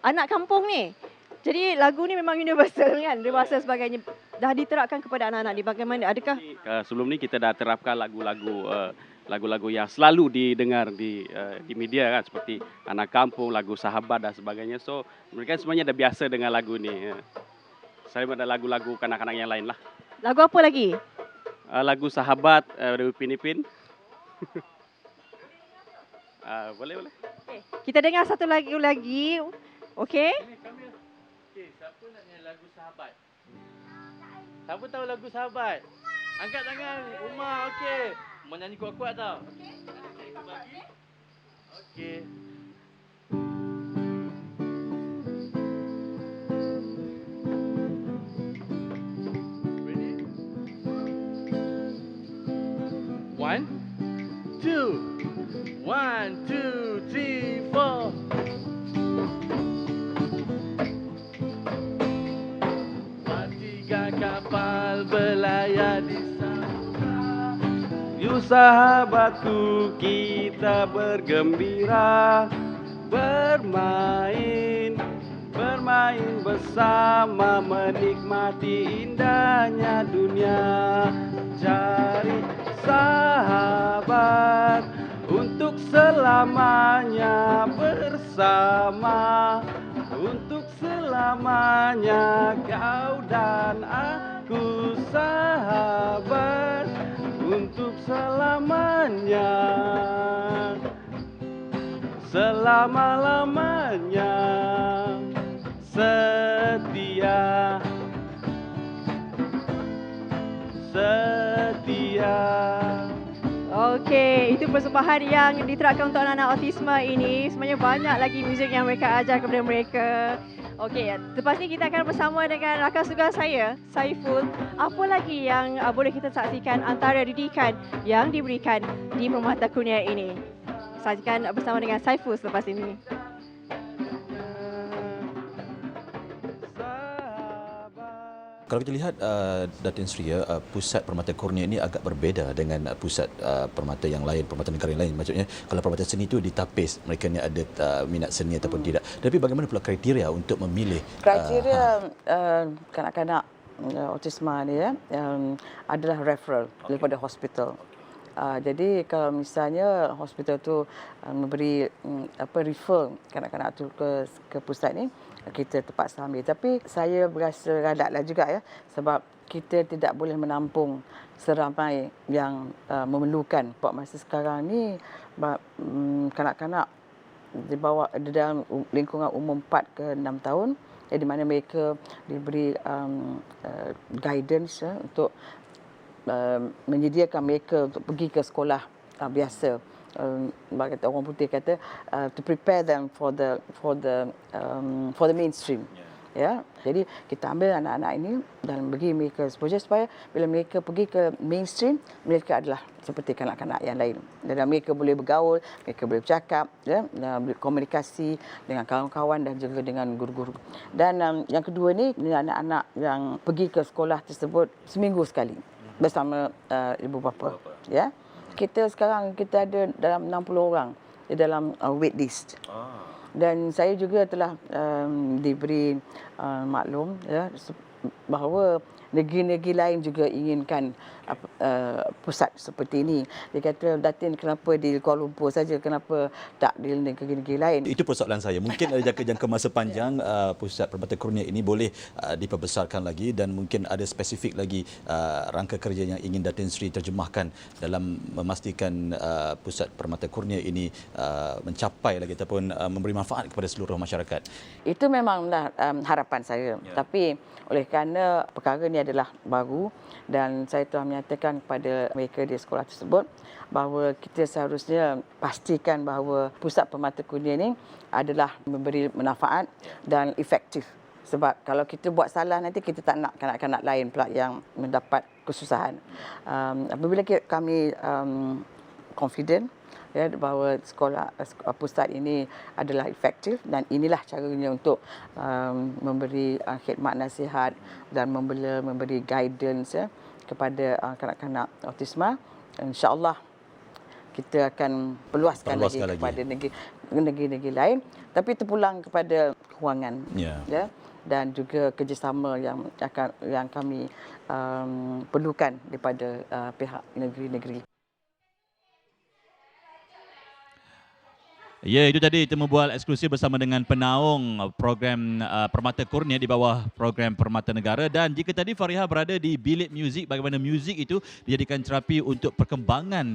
anak kampung ni. Jadi lagu ni memang universal kan, dewasa sebagainya. Dah diterapkan kepada anak-anak ni. Bagaimana? Adakah Sebelum ni kita dah terapkan lagu-lagu yang selalu didengar di media kan, seperti Anak Kampung, lagu Sahabat dan sebagainya. So mereka semuanya dah biasa dengan lagu ni. Saya ada lagu-lagu kanak-kanak yang lain lah. lagu apa lagi? Lagu Sahabat dari Upin Ipin. Boleh. Okay. Kita dengar satu lagu lagi. Okey. Okey, siapa nak nyanyi lagu Sahabat? Siapa tahu lagu Sahabat? Angkat tangan. Umar, okey. Mau nyanyi kuat-kuat tau. Okey. Okey. Ready? 1 2 1 2 3 4. Tiga kapal berlayar di samudra. Yuk sahabatku, kita bergembira, bermain bersama, menikmati indahnya dunia. Cari sahabat untuk selamanya bersama, untuk selamanya kau dan aku sahabat, untuk selamanya, selama-lamanya setia. Okey, itu persembahan yang diterapkan untuk anak-anak autisma ini. Sebenarnya banyak lagi muzik yang mereka ajar kepada mereka. Okey, lepas ni kita akan bersama dengan rakan sugar saya, Saiful. Apa lagi yang boleh kita saksikan antara didikan yang diberikan di Permata Kurnia ini? Saksikan bersama dengan Saiful selepas ini. Kalau kita lihat Datin Sri, pusat permata Kurnia ini agak berbeza dengan pusat permata yang lain, permata negara yang lain. Maksudnya kalau permata seni itu ditapis, mereka ni ada minat seni ataupun tidak. Tapi bagaimana pula kriteria untuk memilih? Kriteria kanak-kanak autisma ni adalah referral daripada hospital. Jadi kalau misalnya hospital tu memberi refer kanak-kanak tu ke pusat ni, kita terpaksa ambil. Tapi saya berasa radaklah juga ya, sebab kita tidak boleh menampung seramai yang memerlukan. Pada masa sekarang ni kanak-kanak di dalam lingkungan umur 4 ke 6 tahun, di mana mereka diberi guidance untuk menyediakan mereka untuk pergi ke sekolah biasa. Orang putih kata to prepare them for the mainstream. Ya, jadi kita ambil anak-anak ini dan bagi mereka exposure supaya bila mereka pergi ke mainstream, mereka adalah seperti kanak-kanak yang lain. Dan mereka boleh bergaul, mereka boleh bercakap, ya, boleh komunikasi dengan kawan-kawan dan juga dengan guru-guru. Dan yang kedua ni anak-anak yang pergi ke sekolah tersebut seminggu sekali bersama ibu bapa. Ya. Kita sekarang ada dalam 60 orang di dalam wait list. Dan saya juga telah diberi maklum ya, bahawa negeri-negeri lain juga inginkan pusat seperti ini. Dia kata, Datin, kenapa di Kuala Lumpur saja, kenapa tak di negeri-negeri lain? Itu persoalan saya. Mungkin ada jangka masa panjang pusat permata Kurnia ini boleh diperbesarkan lagi dan mungkin ada spesifik lagi rangka kerja yang ingin Datin Sri terjemahkan dalam memastikan pusat permata Kurnia ini mencapai lagi ataupun memberi manfaat kepada seluruh masyarakat. Itu memanglah harapan saya. Ya. Tapi oleh kerana perkara ini adalah baru dan saya telah menyatakan kepada mereka di sekolah tersebut bahawa kita seharusnya pastikan bahawa pusat permata Kurnia ini adalah memberi manfaat dan efektif. Sebab kalau kita buat salah nanti kita tak nak kanak-kanak lain pula yang mendapat kesusahan. Apabila kami confident ya, bahawa sekolah pusat ini adalah efektif dan inilah caranya untuk memberi khidmat nasihat dan memberi guidance ya, kepada kanak-kanak autisma. InsyaAllah kita akan peluaskan lagi kepada negeri-negeri lain. Tapi terpulang kepada kewangan. Ya. Ya, dan juga kerjasama yang kami perlukan daripada pihak negeri-negeri. Ya, itu tadi temu bual eksklusif bersama dengan penaung program Permata Kurnia di bawah program Permata Negara. Dan jika tadi Fariha berada di bilik muzik, bagaimana muzik itu dijadikan terapi untuk perkembangan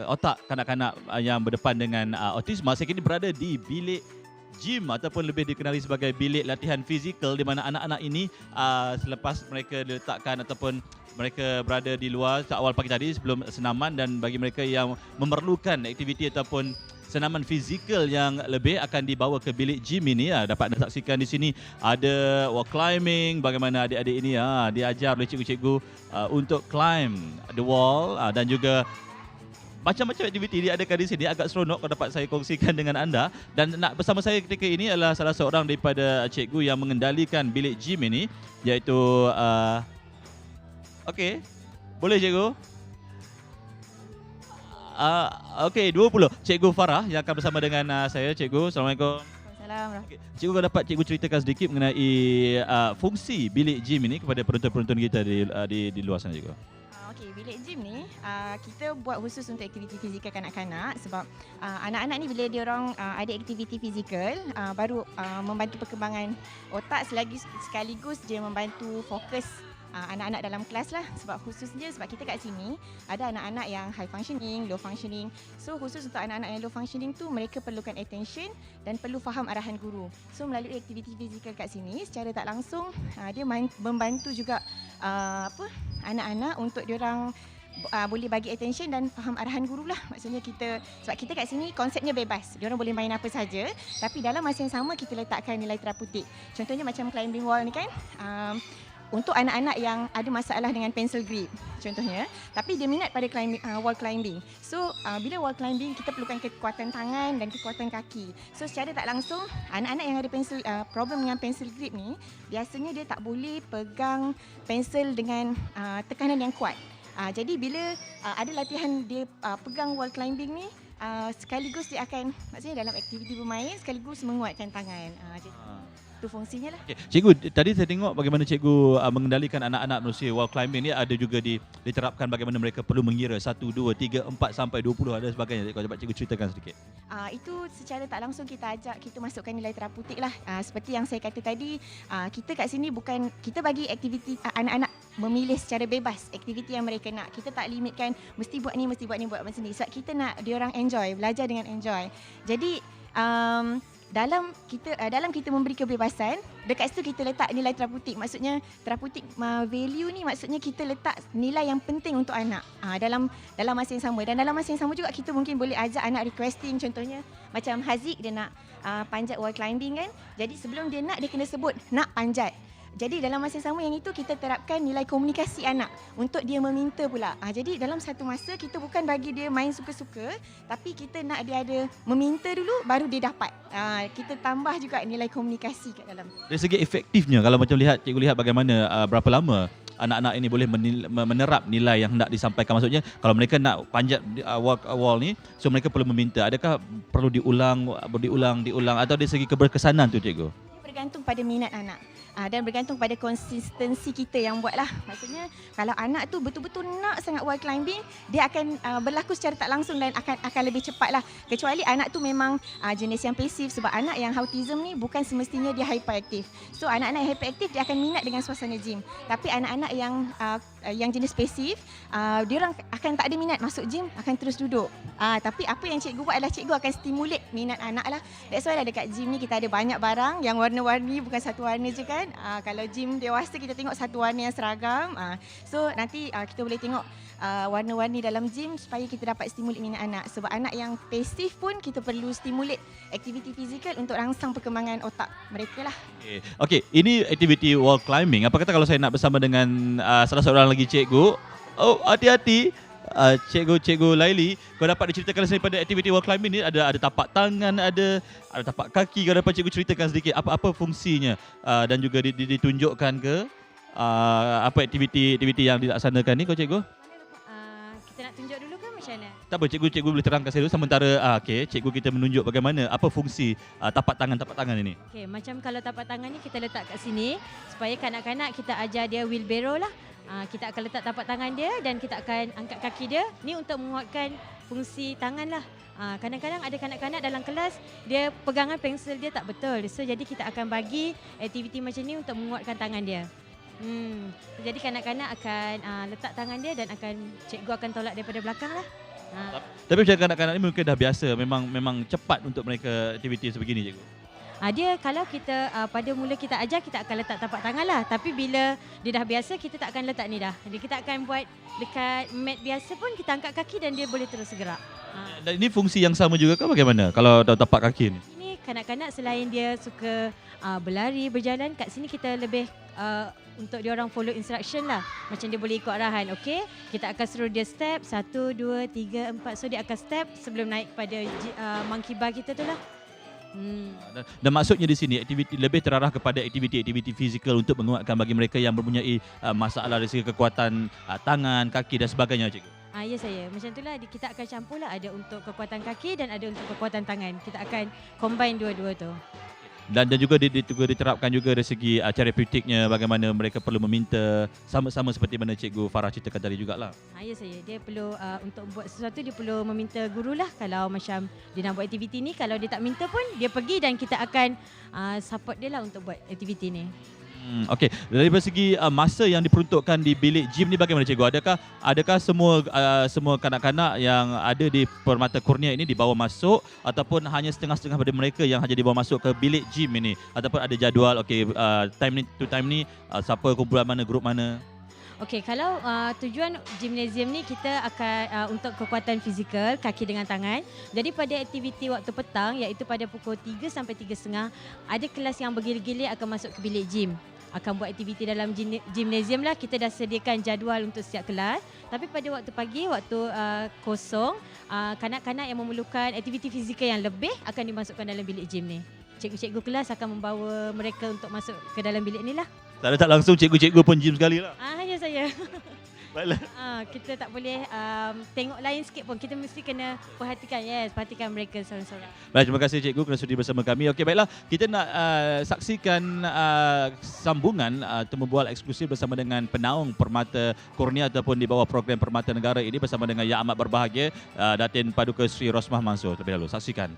otak kanak-kanak yang berdepan dengan autisma, saya kini berada di bilik gym ataupun lebih dikenali sebagai bilik latihan fizikal, di mana anak-anak ini selepas mereka diletakkan ataupun mereka berada di luar awal pagi tadi sebelum senaman, dan bagi mereka yang memerlukan aktiviti ataupun senaman fizikal yang lebih akan dibawa ke bilik gym ini. Dapat anda saksikan di sini ada wall climbing, bagaimana adik-adik ini diajar oleh cikgu-cikgu untuk climb the wall, dan juga macam-macam aktiviti diadakan di sini. Agak seronok kalau dapat saya kongsikan dengan anda. Dan nak bersama saya ketika ini adalah salah seorang daripada cikgu yang mengendalikan bilik gym ini, iaitu okey, boleh cikgu? Okey, 20. Cikgu Farah yang akan bersama dengan saya. Cikgu, Assalamualaikum. Waalaikumsalam. Okay. Cikgu, kalau dapat cikgu ceritakan sedikit mengenai fungsi bilik gym ini kepada penonton-penonton kita di luar sana, cikgu. Okey, bilik gym ni kita buat khusus untuk aktiviti fizikal kanak-kanak, sebab anak-anak ni bila dia orang ada aktiviti fizikal baru membantu perkembangan otak, sekaligus dia membantu fokus anak-anak dalam kelas lah. Sebab khususnya sebab kita kat sini ada anak-anak yang high functioning, low functioning. So khusus untuk anak-anak yang low functioning tu, mereka perlukan attention dan perlu faham arahan guru. So melalui aktiviti fizikal kat sini, secara tak langsung dia membantu juga anak-anak untuk diorang boleh bagi attention dan faham arahan guru lah. Maksudnya sebab kita kat sini konsepnya bebas. Diorang boleh main apa saja, tapi dalam masa yang sama kita letakkan nilai terapeutik. Contohnya macam climbing wall ni kan, untuk anak-anak yang ada masalah dengan pencil grip contohnya, tapi dia minat pada wall climbing. So bila wall climbing kita perlukan kekuatan tangan dan kekuatan kaki. So secara tak langsung anak-anak yang ada problem dengan pencil grip ni, biasanya dia tak boleh pegang pensel dengan tekanan yang kuat. Jadi bila ada latihan dia pegang wall climbing ni, sekaligus dia akan, maksudnya dalam aktiviti bermain sekaligus menguatkan tangan. Jadi itu fungsinya lah. Okay. Cikgu, tadi saya tengok bagaimana cikgu mengendalikan anak-anak melalui wall climbing ni, ada juga diterapkan bagaimana mereka perlu mengira 1, 2, 3, 4 sampai 20 ada sebagainya. Kalau dapat cikgu ceritakan sedikit. Itu secara tak langsung kita ajak, kita masukkan nilai terapeutik lah. Seperti yang saya kata tadi, kita kat sini bukan, kita bagi aktiviti anak-anak memilih secara bebas aktiviti yang mereka nak. Kita tak limitkan mesti buat ni, buat macam ni. Sebab kita nak diorang enjoy, belajar dengan enjoy. Jadi dalam kita memberi kebebasan, dekat situ kita letak nilai terapeutik. Maksudnya terapeutik value ni, maksudnya kita letak nilai yang penting untuk anak dalam masa yang sama. Dan dalam masa yang sama juga kita mungkin boleh ajak anak requesting. Contohnya macam Haziq, dia nak panjat wall climbing kan. Jadi sebelum dia nak, dia kena sebut nak panjat. Jadi dalam masa yang sama yang itu kita terapkan nilai komunikasi anak untuk dia meminta pula. Jadi dalam satu masa kita bukan bagi dia main suka-suka, tapi kita nak dia ada meminta dulu baru dia dapat. Kita tambah juga nilai komunikasi kat dalam. Dari segi efektifnya, kalau macam cikgu lihat bagaimana berapa lama anak-anak ini boleh menerap nilai yang hendak disampaikan. Maksudnya kalau mereka nak panjat wall ni, so mereka perlu meminta. Adakah perlu diulang atau dari segi keberkesanan tu, cikgu? Dia bergantung pada minat anak. Dan bergantung pada konsistensi kita yang buat lah. Maksudnya kalau anak tu betul-betul nak sangat wall climbing, dia akan berlaku secara tak langsung dan akan lebih cepat lah. Kecuali anak tu memang jenis yang pasif, sebab anak yang autism ni bukan semestinya dia hyperaktif. So anak-anak yang hyperaktif dia akan minat dengan suasana gym. Tapi anak-anak yang jenis pasif, dia orang akan tak ada minat masuk gym, akan terus duduk. Tapi apa yang cikgu buat adalah cikgu akan stimulate minat anak lah. That's why dekat gym ni kita ada banyak barang yang warna-warni, bukan satu warna je kan. Kalau gym dewasa kita tengok satu warna yang seragam. So nanti kita boleh tengok warna-warni dalam gym supaya kita dapat stimulate minat anak. Sebab anak yang pasif pun kita perlu stimulate aktiviti fizikal untuk rangsang perkembangan otak mereka lah. Okey, ini aktiviti wall climbing. Apa kata kalau saya nak bersama dengan salah seorang lagi cikgu? Oh, hati-hati. Cikgu Laili, kau dapat diceritakan daripada aktiviti wall climbing ni, ada tapak tangan, ada tapak kaki. Kau dapat cikgu ceritakan sedikit apa fungsinya dan juga ditunjukkan ke apa aktiviti yang dilaksanakan ni, kau cikgu? Kita nak tunjuk dulu ke macam mana? Tak apa, cikgu boleh terangkan saya dulu sementara cikgu kita menunjuk bagaimana apa fungsi tapak tangan ini. Okey, macam kalau tapak tangan ni kita letak kat sini supaya kanak-kanak kita ajar dia wheelbarrow lah. Kita akan letak tapak tangan dia dan kita akan angkat kaki dia. Ni untuk menguatkan fungsi tangan lah. Kadang-kadang ada kanak-kanak dalam kelas dia pegangan pensel dia tak betul. So jadi kita akan bagi aktiviti macam ni untuk menguatkan tangan dia. Jadi kanak-kanak akan letak tangan dia dan cikgu akan tolak daripada belakang lah. Tapi macam kanak-kanak ni mungkin dah biasa, memang cepat untuk mereka aktiviti sebegini, cikgu. Dia kalau kita pada mula kita ajar kita akan letak tapak tangan lah. Tapi bila dia dah biasa kita tak akan letak ni dah. Jadi kita akan buat dekat mat biasa pun kita angkat kaki dan dia boleh terus gerak. Dan ini fungsi yang sama juga ke bagaimana kalau tapak kaki ni? Ini kanak-kanak selain dia suka berlari, berjalan, kat sini kita lebih untuk dia orang follow instruction lah. Macam dia boleh ikut arahan. Okey, kita akan suruh dia step 1, 2, 3, 4. So dia akan step sebelum naik pada monkey bar kita tu lah. Dan maksudnya di sini aktiviti lebih terarah kepada aktiviti fizikal untuk menguatkan bagi mereka yang mempunyai masalah dari segi kekuatan tangan, kaki dan sebagainya, cikgu. Ya saya. Macam itulah kita akan campur lah. Ada untuk kekuatan kaki dan ada untuk kekuatan tangan. Kita akan combine dua-dua tu. Dan juga diterapkan juga dari segi terapeutiknya, bagaimana mereka perlu meminta sama-sama seperti mana Cikgu Farah ceritakan tadi jugalah. Ya saya, dia perlu untuk buat sesuatu dia perlu meminta guru lah. Kalau macam dia nak buat aktiviti ni, kalau dia tak minta pun dia pergi dan kita akan support dia lah untuk buat aktiviti ni. Okey, dari segi masa yang diperuntukkan di bilik gym ni bagaimana, cikgu? Adakah semua kanak-kanak yang ada di Permata Kurnia ini dibawa masuk ataupun hanya setengah-setengah daripada mereka yang hanya dibawa masuk ke bilik gym ini, ataupun ada jadual time ni siapa kumpulan mana, grup mana? Okey, kalau tujuan gimnasium ni kita akan untuk kekuatan fizikal kaki dengan tangan. Jadi pada aktiviti waktu petang iaitu pada pukul 3 sampai 3.30 ada kelas yang bergilir-gilir akan masuk ke bilik gym. Akan buat aktiviti dalam gimnasium lah. Kita dah sediakan jadual untuk setiap kelas. Tapi pada waktu pagi, waktu kosong, kanak-kanak yang memerlukan aktiviti fizikal yang lebih akan dimasukkan dalam bilik gym ni. Cikgu-cikgu kelas akan membawa mereka untuk masuk ke dalam bilik ni lah. Tak langsung cikgu-cikgu pun gym sekali lah. Ya saya. Baiklah. Kita tak boleh tengok lain sikit pun. Kita mesti kena perhatikan mereka seorang-seorang. Baik, terima kasih cikgu kerana sudi bersama kami. Okey, baiklah. Kita nak saksikan sambungan temu bual eksklusif bersama dengan penaung Permata Kurnia ataupun di bawah program Permata Negara ini bersama dengan Yang Amat Berbahagia Datin Paduka Sri Rosmah Mansor. Terlebih dahulu, saksikan.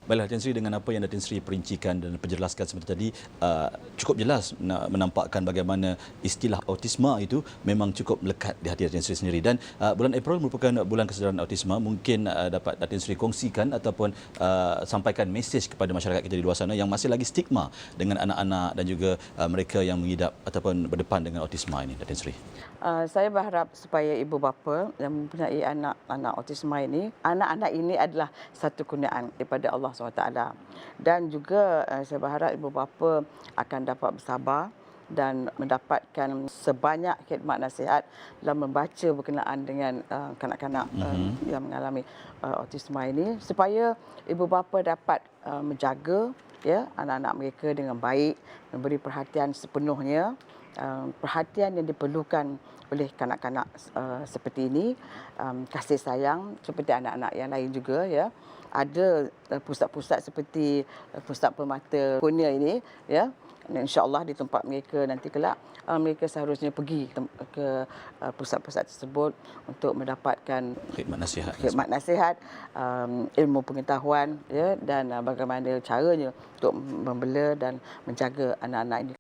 Baiklah, Datin Sri, dengan apa yang Datin Sri perincikan dan penjelaskan seperti tadi, cukup jelas menampakkan bagaimana istilah autisma itu memang cukup melekat di hati Datin Sri sendiri. Dan bulan April merupakan bulan kesedaran autisma. Mungkin dapat Datin Sri kongsikan ataupun sampaikan mesej kepada masyarakat kita di luar sana yang masih lagi stigma dengan anak-anak dan juga mereka yang mengidap ataupun berdepan dengan autisma ini, Datin Sri. Saya berharap supaya ibu bapa yang mempunyai anak-anak autisma ini, anak-anak ini adalah satu kurniaan daripada Allah SWT. Dan juga saya berharap ibu bapa akan dapat bersabar dan mendapatkan sebanyak khidmat nasihat dalam membaca berkenaan dengan kanak-kanak yang mengalami autisma ini, supaya ibu bapa dapat menjaga anak-anak mereka dengan baik, memberi perhatian sepenuhnya, perhatian yang diperlukan oleh kanak-kanak seperti ini, kasih sayang seperti anak-anak yang lain juga ya. Ada pusat-pusat seperti pusat Permata Kurnia ini ya. InsyaAllah di tempat mereka nanti kelak mereka seharusnya pergi ke pusat-pusat tersebut untuk mendapatkan khidmat nasihat, ilmu pengetahuan ya, dan bagaimana caranya untuk membela dan menjaga anak-anak ini.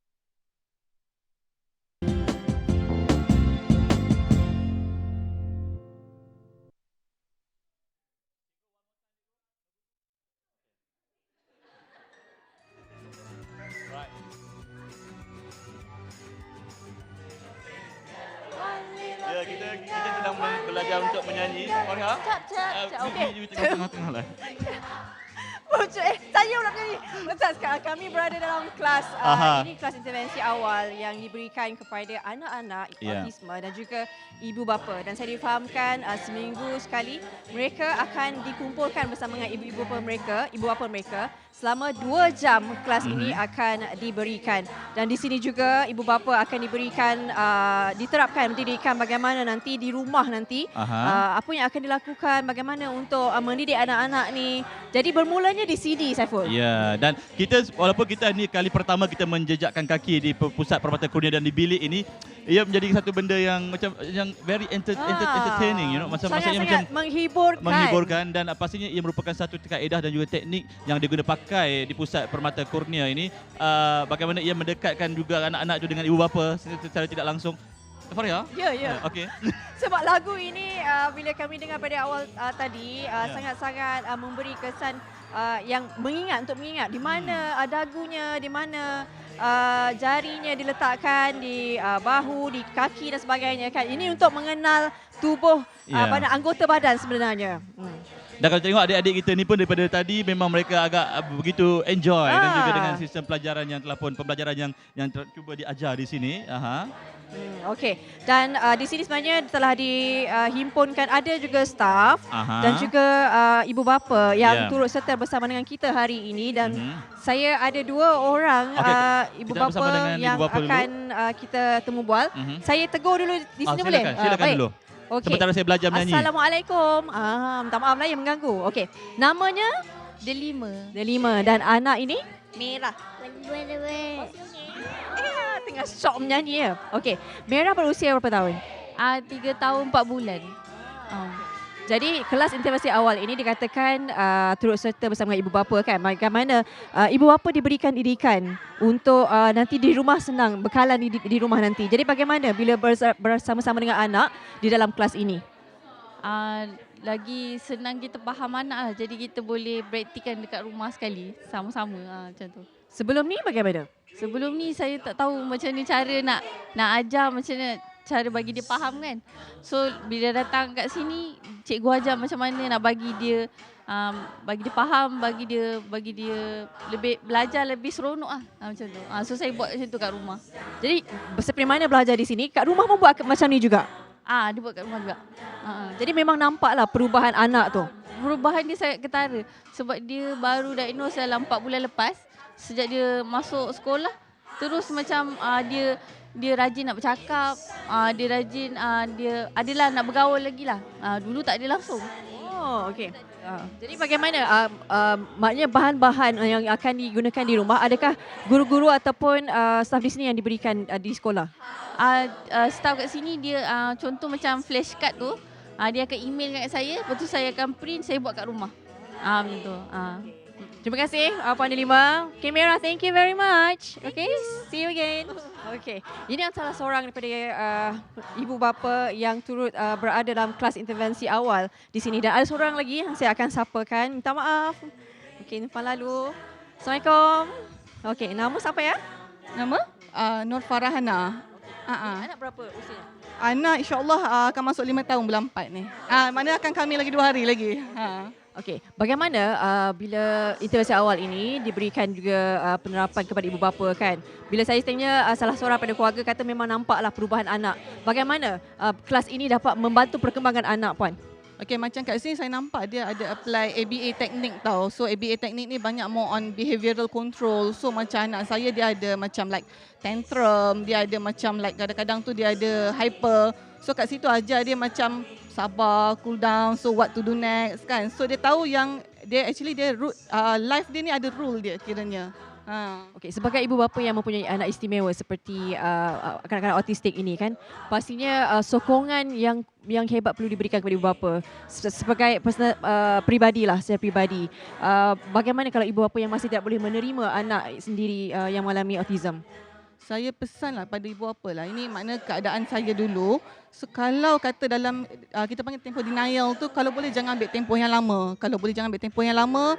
Ya, kita sedang belajar untuk menyanyi. Farah. Okey. Tengah-tengah lah. Saya pula menyanyi. Betul, kami berada dalam kelas ini kelas intervensi awal yang diberikan kepada anak-anak autisma dan juga ibu bapa, dan saya difahamkan seminggu sekali mereka akan dikumpulkan bersama dengan ibu bapa mereka selama 2 jam. Kelas ini akan diberikan, dan di sini juga ibu bapa akan diberikan diterapkan pendidikan bagaimana nanti di rumah nanti apa yang akan dilakukan, bagaimana untuk mendidik anak-anak ni. Jadi bermulanya di sini, Saiful. Ya, dan kita walaupun kita ni kali pertama kita menjejakkan kaki di pusat permata kurnia dan di bilik ini, ia menjadi satu benda yang macam yang very entertaining, you know, macam maksudnya macam menghiburkan, dan pastinya ia merupakan satu kaedah dan juga teknik yang diguna pakai di pusat permata kurnia ini, bagaimana ia mendekatkan juga anak-anak itu dengan ibu bapa secara tidak langsung. Faria? Ya. Okey. Sebab lagu ini bila kami dengar pada awal tadi sangat-sangat memberi kesan yang mengingat di mana dagunya, di mana jarinya diletakkan, di bahu, di kaki dan sebagainya kan. Ini untuk mengenal tubuh pada anggota badan sebenarnya. Dan kalau tengok adik-adik kita ni pun daripada tadi memang mereka agak begitu enjoy dan juga dengan sistem pelajaran yang telah pun pembelajaran yang cuba diajar di sini. Okey. Dan di sini sebenarnya telah dihimpunkan ada juga staf dan juga ibu bapa yang turut serta bersama dengan kita hari ini, dan saya ada 2 orang ibu bapa yang akan kita temu bual. Saya tegur dulu di sini boleh? Silakan dulu. Okay. Sementara saya belajar menyanyi. Assalamualaikum. Minta maaf lah yang mengganggu. Okey. Namanya? Delima. Dan anak ini? Merah. Tengah syok menyanyi ya. Okey. Merah berusia berapa tahun? 3 tahun 4 bulan. Jadi kelas intervensi awal ini dikatakan turut serta bersama ibu bapa kan. Bagaimana ibu bapa diberikan didikan untuk nanti di rumah senang, bekalan di rumah nanti. Jadi bagaimana bila bersama-sama dengan anak di dalam kelas ini? Lagi senang kita faham anak lah. Jadi kita boleh praktikan dekat rumah sekali sama-sama macam tu. Sebelum ni bagaimana? Sebelum ni saya tak tahu macam ni cara nak ajar, macam mana cara bagi dia faham kan. So bila datang kat sini, cikgu ajar macam mana nak bagi dia faham, bagi dia lebih belajar lebih seronok macam tu. So saya buat macam tu kat rumah. Jadi seperti mana belajar di sini, kat rumah pun buat macam ni juga? Dia buat kat rumah juga. Jadi memang nampaklah perubahan anak tu. Perubahan dia sangat ketara sebab dia baru diagnose dalam 4 bulan lepas. Sejak dia masuk sekolah, terus macam dia rajin nak bercakap, dia rajin dia adalah nak bergaul lagi lah. Dulu tak ada langsung. Okey. Jadi bagaimana maknanya bahan-bahan yang akan digunakan di rumah, adakah guru-guru ataupun staf di sini yang diberikan di sekolah? Staf kat sini dia contoh macam flashcard tu, dia akan email kat saya, lepas tu saya akan print, saya buat kat rumah. Macam tu. Terima kasih Puan Delima. Okay, Merah, thank you very much. Okay, see you again. Okay, ini adalah seorang daripada ibu bapa yang turut berada dalam kelas intervensi awal di sini. Dan ada seorang lagi yang saya akan sapakan. Minta maaf. Okay, depan lalu. Assalamualaikum. Okay, nama siapa ya? Nama? Nur Farahana. Anak berapa usianya? Anak insyaAllah akan masuk 5 tahun bulan 4 ni. Mana akan kami lagi 2 hari lagi. Okey, bagaimana bila intervensi awal ini diberikan juga penerapan kepada ibu bapa kan? Bila saya tanya salah seorang pada keluarga kata memang nampaklah perubahan anak. Bagaimana kelas ini dapat membantu perkembangan anak, Puan? Okey, macam kat sini saya nampak dia ada apply ABA teknik tau. So ABA teknik ni banyak more on behavioural control. So macam anak saya dia ada macam like tantrum, dia ada macam like kadang-kadang tu dia ada hyper. So kat situ ajar dia macam sabar, cool down, so what to do next kan. So dia tahu yang dia life dia ni ada rule dia kiranya. Okey, sebagai ibu bapa yang mempunyai anak istimewa seperti kanak-kanak autistik ini kan, pastinya sokongan yang hebat perlu diberikan kepada ibu bapa sebagai personal pribadilah, secara pribadi. Bagaimana kalau ibu bapa yang masih tidak boleh menerima anak sendiri yang mengalami autism? Saya pesanlah pada ibu bapa lah, ini makna keadaan saya dulu. So kalau kata dalam kita panggil tempoh denial tu, kalau boleh jangan ambil tempoh yang lama. Kalau boleh jangan ambil tempoh yang lama,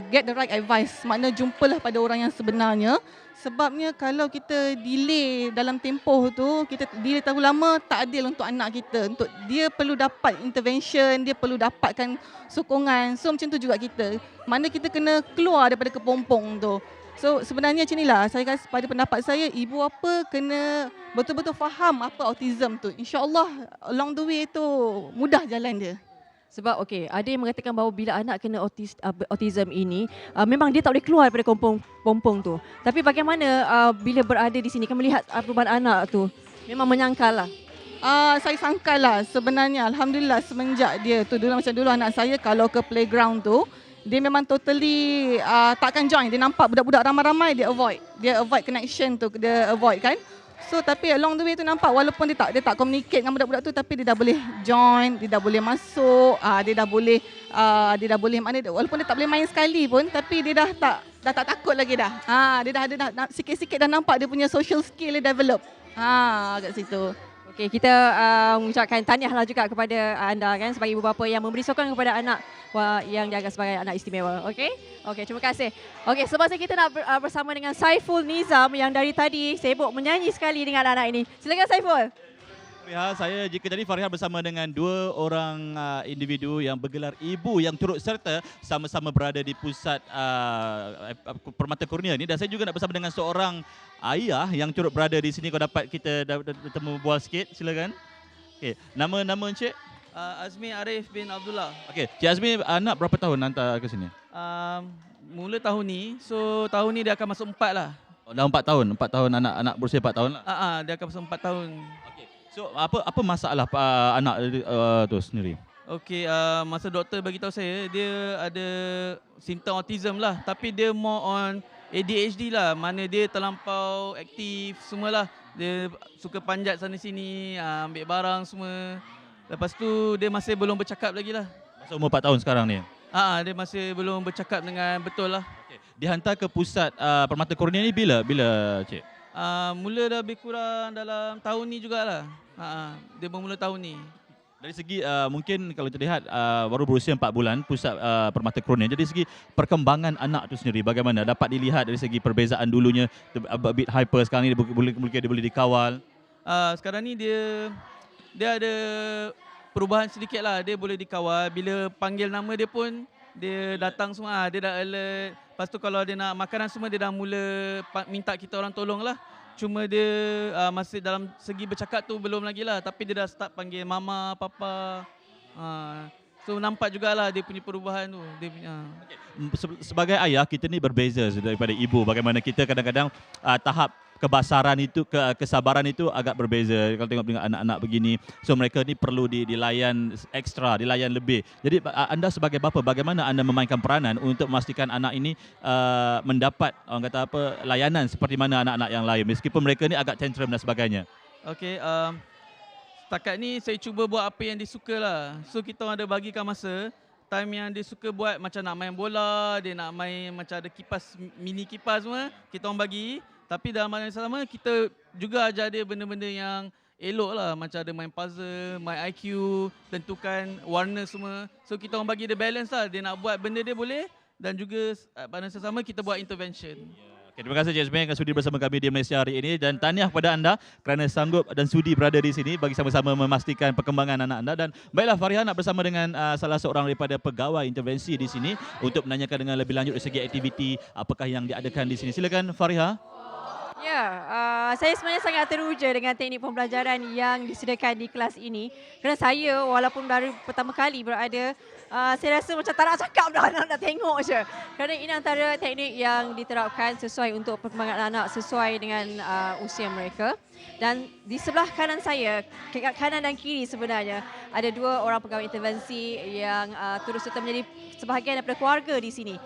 get the right advice. Makna jumpalah pada orang yang sebenarnya. Sebabnya kalau kita delay dalam tempoh tu, kita delay terlalu lama, tak adil untuk anak kita. Untuk dia perlu dapat intervention, dia perlu dapatkan sokongan. So macam tu juga kita. Makna kita kena keluar daripada kepompong tu. So sebenarnya macam inilah, saya rasa pada pendapat saya, ibu apa kena betul-betul faham apa autism tu. InsyaAllah along the way tu mudah jalan dia. Sebab ada yang mengatakan bahawa bila anak kena autism ini, memang dia tak boleh keluar daripada pompong tu. Tapi bagaimana bila berada di sini, kan melihat perubahan anak tu, memang menyangkal lah. Saya sangkal lah sebenarnya, alhamdulillah semenjak dia tu dulu, macam dulu anak saya kalau ke playground tu, dia memang totally takkan join. Dia nampak budak-budak ramai-ramai, dia avoid connection tu, dia avoid kan. So tapi along the way tu nampak walaupun dia tak communicate dengan budak-budak tu, tapi dia dah boleh join, dia dah boleh masuk, dia dah boleh mana, walaupun dia tak boleh main sekali pun, tapi dia dah tak takut lagi dah. Dia dah ada sikit-sikit dah nampak dia punya social skill dia develop. Kat situ. Okey, kita mengucapkan tahniahlah juga kepada anda kan sebagai ibu bapa yang memberi sokongan kepada anak yang dianggap sebagai anak istimewa. Okey, terima kasih. Okey, semasa kita nak bersama dengan Saiful Nizam yang dari tadi sibuk menyanyi sekali dengan anak ini. Silakan Saiful. Saya jika jadi Fariha bersama dengan dua orang individu yang bergelar ibu yang turut serta sama-sama berada di pusat Permata Kurnia ni, dan saya juga nak bersama dengan seorang ayah yang turut berada di sini. Kau dapat kita bertemu bual sikit, silakan. Okey, nama Encik? Azmi Arif bin Abdullah. Okey, Cik Azmi anak berapa tahun hantar ke sini? Mula tahun ni, so tahun ni dia akan masuk 4 lah. Dah 4 tahun, 4 tahun anak berusia 4 tahun lah. Dia akan masuk 4 tahun. So apa masalah anak tu sendiri? Okey, masa doktor bagi tahu saya dia ada simptom autism lah, tapi dia more on ADHD lah, mana dia terlampau aktif semualah. Dia suka panjat sana sini, ambil barang semua. Lepas tu dia masih belum bercakap lagi lah. Masa umur 4 tahun sekarang ni? Dia masih belum bercakap dengan betul lah. Okay. Dihantar ke pusat Permata Kurnia ni bila Cik? Mula dah lebih kurang dalam tahun ni jugalah. Dia bermula tahun ni. Dari segi mungkin kalau terlihat baru berusia 4 bulan pusat Permata Kurnia. Jadi segi perkembangan anak tu sendiri bagaimana? Dapat dilihat dari segi perbezaan dulunya a bit hyper, sekarang ni dia boleh dikawal. Sekarang ni dia ada perubahan sedikit lah. Dia boleh dikawal. Bila panggil nama dia pun dia datang semua. Dia dah alert. Lepas tu kalau dia nak makanan semua dia dah mula minta kita orang tolong lah. Cuma dia masih dalam segi bercakap tu belum lagi lah. Tapi dia dah start panggil mama, papa. So nampak jugalah dia punya perubahan tu. Dia punya. Sebagai ayah, kita ni berbeza daripada ibu. Bagaimana kita kadang-kadang tahap kebasaran itu, kesabaran itu agak berbeza. Kalau tengok dengan anak-anak begini, so mereka ni perlu dilayan ekstra, dilayan lebih. Jadi anda sebagai bapa, bagaimana anda memainkan peranan untuk memastikan anak ini mendapat orang kata layanan seperti mana anak-anak yang lain, meskipun mereka ni agak tantrum dan sebagainya? Okey, setakat ni saya cuba buat apa yang dia suka lah. So kita orang ada bagikan masa, time yang dia suka buat macam nak main bola, dia nak main macam ada kipas, mini kipas semua, kita orang bagi. Tapi dalam masa yang sama, kita juga ajar dia benda-benda yang elok lah. Macam ada main puzzle, main IQ, tentukan warna semua. So kita orang bagi dia balance lah. Dia nak buat benda dia boleh. Dan juga pada masa sama kita buat intervention. Okay, terima kasih Cik Azmi yang sudi bersama kami di Malaysia hari ini. Dan tahniah kepada anda kerana sanggup dan sudi berada di sini bagi sama-sama memastikan perkembangan anak anda. Dan baiklah, Fariha nak bersama dengan salah seorang daripada pegawai intervensi di sini untuk menanyakan dengan lebih lanjut dari segi aktiviti apakah yang diadakan di sini. Silakan Fariha. Ya, saya sebenarnya sangat teruja dengan teknik pembelajaran yang disediakan di kelas ini. Kerana saya walaupun baru pertama kali berada, saya rasa macam tak nak cakap dah, nak tengok je. Kerana ini antara teknik yang diterapkan sesuai untuk perkembangan anak sesuai dengan usia mereka. Dan di sebelah kanan saya, kanan dan kiri sebenarnya, ada dua orang pegawai intervensi yang turut serta menjadi sebahagian daripada keluarga di sini.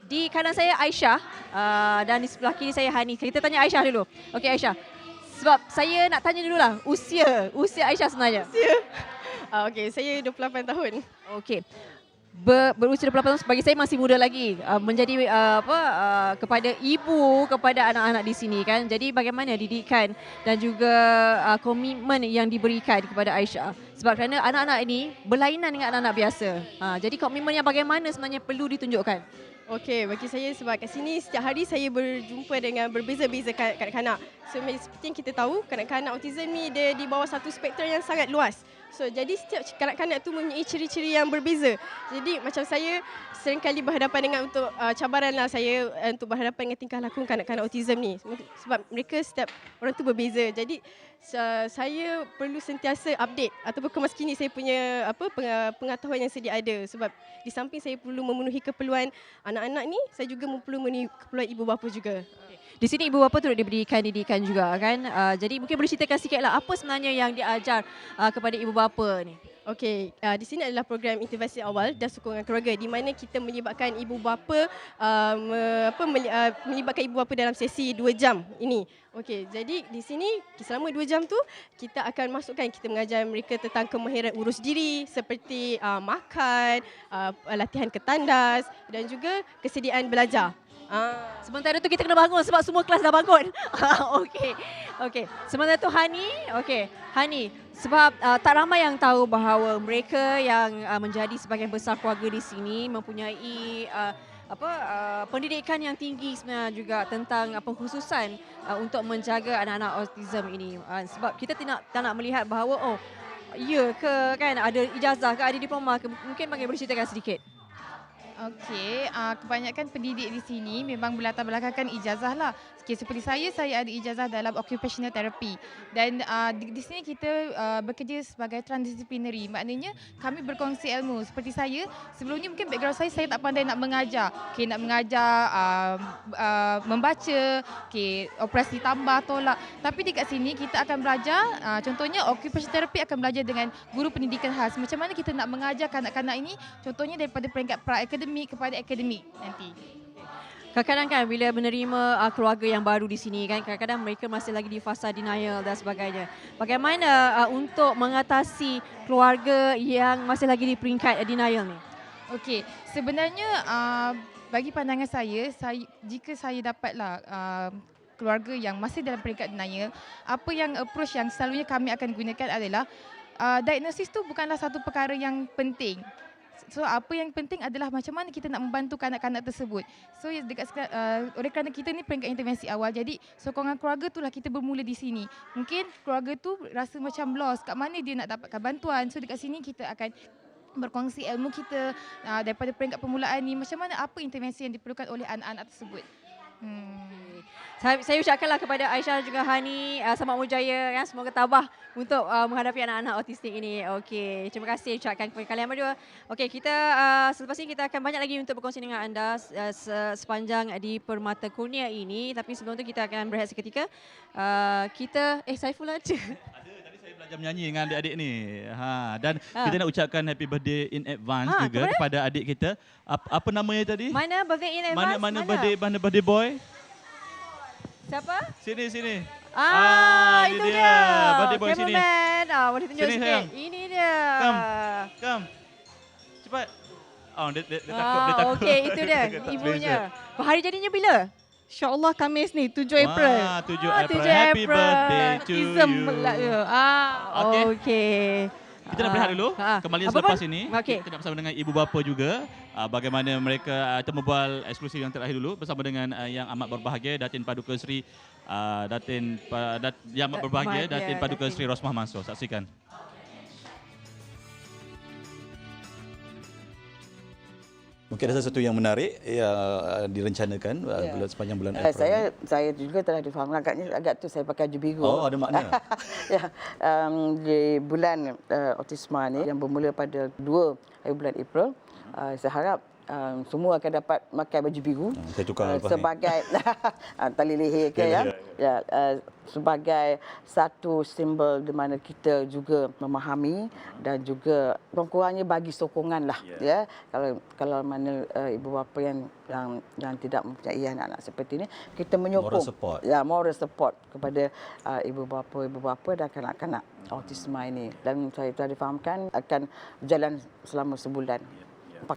Di kanan saya Aisyah dan di sebelah kiri saya Hani. Kita tanya Aisyah dulu. Okey Aisyah. Sebab saya nak tanya dululah usia Aisyah sebenarnya. Okey, saya 28 tahun. Okey. Berusia 28 tahun bagi saya masih muda lagi menjadi kepada ibu kepada anak-anak di sini kan. Jadi bagaimana didikan dan juga komitmen yang diberikan kepada Aisyah. Sebab kerana anak-anak ini berlainan dengan anak-anak biasa. Jadi komitmen yang bagaimana sebenarnya perlu ditunjukkan? Okey, bagi saya sebab kat sini setiap hari saya berjumpa dengan berbeza-beza kanak-kanak. So seperti yang kita tahu, kanak-kanak autism ni dia di bawah satu spektrum yang sangat luas. So jadi setiap kanak-kanak tu mempunyai ciri-ciri yang berbeza. Jadi macam saya sering kali berhadapan dengan untuk cabaran lah saya untuk berhadapan dengan tingkah laku kanak-kanak autism ni. Sebab mereka setiap orang tu berbeza. Jadi saya perlu sentiasa update ataupun kemas kini saya punya pengetahuan yang sedia ada. Sebab di samping saya perlu memenuhi keperluan anak-anak ni, saya juga perlu memenuhi keperluan ibu bapa juga. Di sini ibu bapa turut diberikan didikan juga kan. Jadi mungkin boleh ceritakan sikitlah apa sebenarnya yang diajar kepada ibu bapa ni. Okey, di sini adalah program intervensi awal dan sokongan keluarga di mana kita melibatkan ibu bapa melibatkan ibu bapa dalam sesi 2 jam ini. Okey, jadi di sini selama 2 jam tu kita akan masukkan, kita mengajar mereka tentang kemahiran urus diri seperti makan, latihan ketandas dan juga kesediaan belajar. Sementara tu kita kena bangun sebab semua kelas dah bangun. Okey. Sementara tu Hani, sebab tak ramai yang tahu bahawa mereka yang menjadi sebahagian besar keluarga di sini mempunyai pendidikan yang tinggi sebenarnya juga tentang pengkhususan untuk menjaga anak-anak autism ini. Sebab kita tak nak melihat bahawa ya ke kan ada ijazah ke ada diploma ke, mungkin bagi boleh ceritakan sedikit. Okey, kebanyakan pendidik di sini memang berlatar belakangkan ijazah lah. Okay, seperti saya ada ijazah dalam occupational therapy dan di sini kita bekerja sebagai transdisciplinary. Maknanya kami berkongsi ilmu. Seperti saya, sebelum ni mungkin background saya tak pandai nak mengajar. Okay, nak mengajar, membaca, okay, operasi tambah, tolak. Tapi dekat sini kita akan belajar, contohnya occupational therapy akan belajar dengan guru pendidikan khas. Macam mana kita nak mengajar kanak-kanak ini, contohnya daripada peringkat pra-akademik kepada akademik nanti. Kadang-kadang kan bila menerima keluarga yang baru di sini kan, kadang-kadang mereka masih lagi di fasa denial dan sebagainya. Bagaimana untuk mengatasi keluarga yang masih lagi di peringkat denial ni? Okey, sebenarnya bagi pandangan saya jika saya dapatlah keluarga yang masih dalam peringkat denial, apa yang approach yang selalunya kami akan gunakan adalah diagnosis tu bukanlah satu perkara yang penting. So apa yang penting adalah macam mana kita nak membantu kanak-kanak tersebut. So oleh kerana kita ni peringkat intervensi awal, jadi sokongan keluarga itulah kita bermula di sini. Mungkin keluarga tu rasa macam lost, kat mana dia nak dapatkan bantuan. So dekat sini kita akan berkongsi ilmu kita daripada peringkat permulaan ni, macam mana apa intervensi yang diperlukan oleh anak-anak tersebut. Saya ucapkanlah kepada Aisyah juga Hani, selamat berjaya ya, semoga tabah untuk menghadapi anak-anak autistik ini. Okey, terima kasih ucapkan kepada kalian berdua. Okey, kita selepas ini kita akan banyak lagi untuk berkongsi dengan anda sepanjang di Permata Kurnia ini, tapi sebelum itu kita akan berehat seketika. Saiful ada. Saya belajar menyanyi dengan adik-adik ni. Dan kita nak ucapkan happy birthday in advance juga kepada adik kita. Apa namanya tadi? Mana birthday in advance? Mana birthday boy? Siapa? Sini. Itu dia. Birthday boy sini. Cameraman. Boleh tunjuk sikit. Sayang. Ini dia. Come. Cepat. Dia takut. Okey, itu dia. Ibunya. Hari jadinya bila? InsyaAllah Khamis ni, 7 April. 7 April. Happy birthday to you. Okey. Kita nak berehat dulu. Kembali selepas ini. Okay. Kita nak bersama dengan ibu bapa juga. Bagaimana mereka temubual eksklusif yang terakhir dulu bersama dengan yang amat berbahagia Datin Paduka Seri yang amat berbahagia Datin Paduka Seri Rosmah Mansor. Saksikan. Mungkin ada sesuatu yang menarik yang direncanakan sepanjang bulan April. Saya juga telah difaham agak tu saya pakai baju biru. Oh, ada makna. Di bulan autisma ni yang bermula pada 2 bulan April, saya harap semua akan dapat pakai baju biru sebagai tali leher ke sebagai satu simbol di mana kita juga memahami dan juga kurang-kurangnya bagi sokongan lah kalau mana ibu bapa yang tidak mempunyai anak-anak seperti ini, kita menyokong moral support kepada ibu bapa dan kanak-kanak autisma ini, dan saya telah difahamkan akan berjalan selama sebulan.